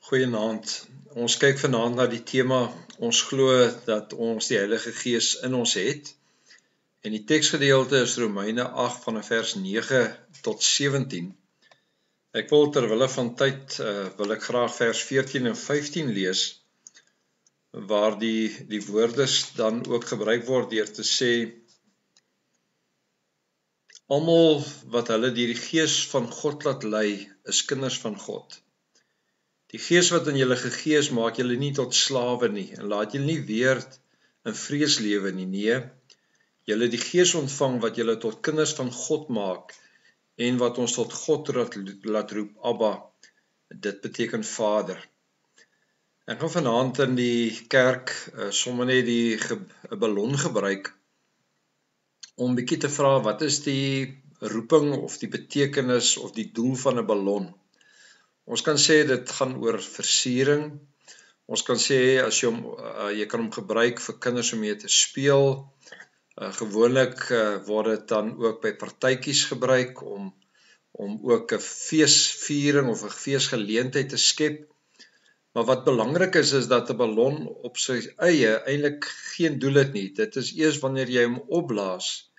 Goeienaand. Ons kyk vanaand na die tema, ons glo dat ons die Heilige Gees in ons het. En die teksgedeelte is Romeine 8 van vers 9 tot 17. Ek wil terwille van tyd, wil ek graag vers 14 en 15 lees, waar die woorde dan ook gebruik word deur te sê, almal wat hulle deur die Gees van God laat lei, is kinders van God. Die Gees wat in julle gegee is, maak julle nie tot slawe nie, en laat julle nie weer in vrees lewe nie. Nee, julle die Gees ontvang wat julle tot kinders van God maak, en wat ons tot God laat roep, Abba, dit beteken Vader. Ek gaan vanaand in die kerk sommer net die ballon gebruik, om 'n bietjie te vra, wat is die roeping of die betekenis of die doel van 'n ballon? Ons kan sê dit gaan oor versiering. Ons kan sê as jy kan hom gebruik vir kinders om mee te speel. Gewoonlik word dit dan ook by partytjies gebruik om ook 'n feesviering of 'n feesgeleentheid te skep. Maar wat belangrik is dat 'n ballon op sy eie eintlik geen doel het nie. Dit is eers wanneer jy hom opblaas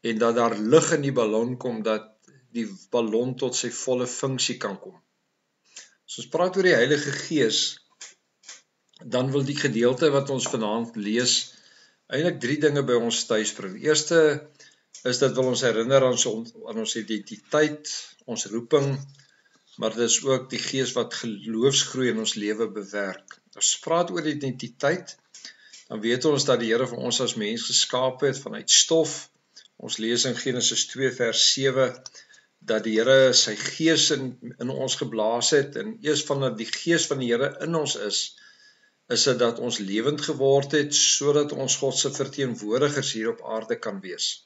en dat daar lug in die ballon kom, dat die ballon tot sy volle funksie kan kom. As ons praat oor die Heilige Gees, dan wil die gedeelte wat ons vanaand lees, eintlik 3 dinge by ons tuisbring. Die eerste is dat wil ons herinner aan ons identiteit, ons roeping, maar dit is ook die Gees wat geloofsgroei in ons lewe bewerk. As ons praat oor identiteit, dan weet ons dat die Here vir ons as mens geskaap het vanuit stof. Ons lees in Genesis 2 vers 7, dat die Here sy Gees in ons geblaas het, en eers vandat die Gees van die Here in ons is dit dat ons lewend geword het, sodat ons God se verteenwoordigers hier op aarde kan wees.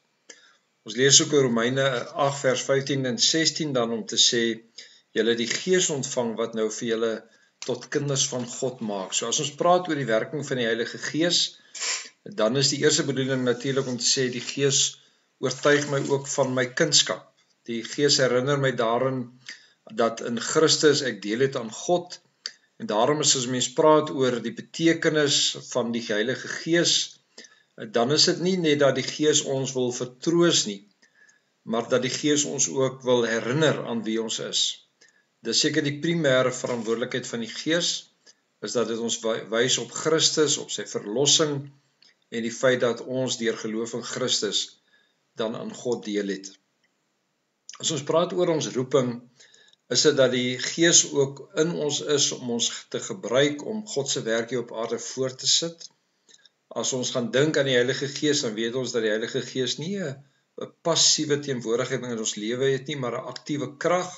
Ons lees ook in Romeine 8 vers 15 en 16 dan om te sê, julle die Gees ontvang wat nou vir julle tot kinders van God maak. So as ons praat oor die werking van die Heilige Gees, dan is die eerste bedoeling natuurlik om te sê, die Gees oortuig my ook van my kindskap. Die Gees herinner my daarin dat in Christus ek deel het aan God, en daarom is as mens praat oor die betekenis van die Heilige Gees, dan is dit nie net dat die Gees ons wil vertroos nie, maar dat die Gees ons ook wil herinner aan wie ons is. Dis seker die primêre verantwoordelikheid van die Gees, is dat dit ons wys op Christus, op sy verlossing, en die feit dat ons deur geloof in Christus dan aan God deel het. As ons praat oor ons roeping, is dit dat die Gees ook in ons is om ons te gebruik om God se werk hier op aarde voort te sit. As ons gaan dink aan die Heilige Gees, dan weet ons dat die Heilige Gees nie 'n passiewe teenwoordigheid in ons lewe het nie, maar 'n aktiewe krag.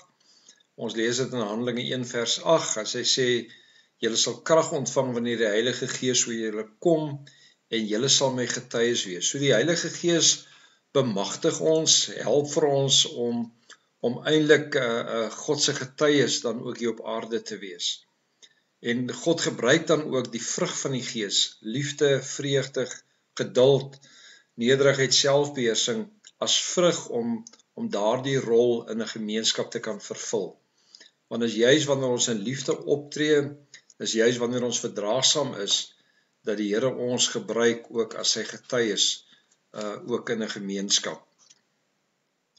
Ons lees dit in Handelinge 1 vers 8, as hy sê, julle sal krag ontvang wanneer die Heilige Gees oor julle kom, en julle sal my getuies wees. So die Heilige Gees bemagtig ons, help vir ons om eintlik God se getuies dan ook hier op aarde te wees. En God gebruik dan ook die vrug van die Gees, liefde, vreugde, geduld, nederigheid, selfbeheersing, as vrug om daardie rol in 'n gemeenskap te kan vervul. Want is juis wanneer ons in liefde optree, is juis wanneer ons verdraagsaam is, dat die Here ons gebruik ook as sy getuies, ook in 'n gemeenskap.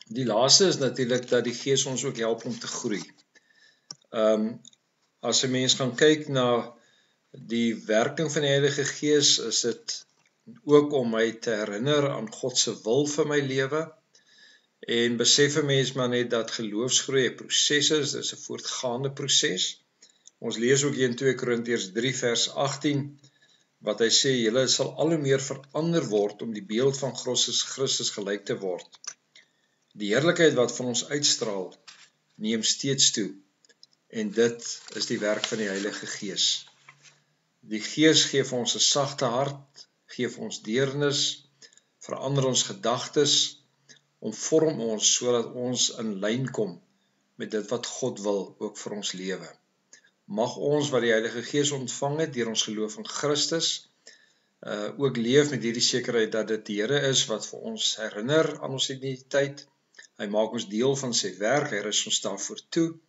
Die laaste is natuurlik dat die Gees ons ook help om te groei. As 'n mens gaan kyk na die werking van die Heilige Gees, is dit ook om my te herinner aan God se wil vir my lewe, en besef 'n mens maar net dat geloofsgroei 'n proses is, dit is 'n voortgaande proses. Ons lees ook hier in 2 Korintiërs 3 vers 18, wat hy sê, julle sal al hoe meer verander word om die beeld van Christus gelyk te word. Die heerlikheid wat van ons uitstraal, neem steeds toe, en dit is die werk van die Heilige Gees. Die Gees gee vir ons 'n sagte hart, gee vir ons deernis, verander ons gedagtes, vorm ons sodat ons in lyn kom met dit wat God wil ook vir ons lewe. Mag ons wat die Heilige Gees ontvang het deur ons geloof in Christus, ook leef met hierdie sekerheid dat dit die Here is wat vir ons herinner aan ons identiteit. Hy maak ons deel van sy werk, hy rus ons daarvoor toe,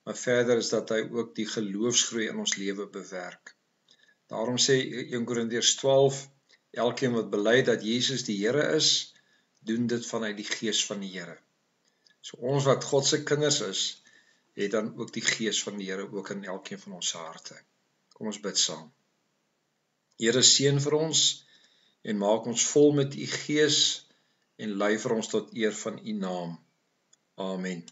maar verder is dat hy ook die geloofsgroei in ons lewe bewerk. Daarom sê 1 Korintiërs 12, elkeen wat bely dat Jesus die Here is, doen dit vanuit die Gees van die Here. So ons wat God se kinders is, het dan ook die Gees van die Here ook in elkeen van ons harte. Kom ons bid saam. Here, seën vir ons en maak ons vol met u Gees en lei vir ons tot eer van u naam. Amen.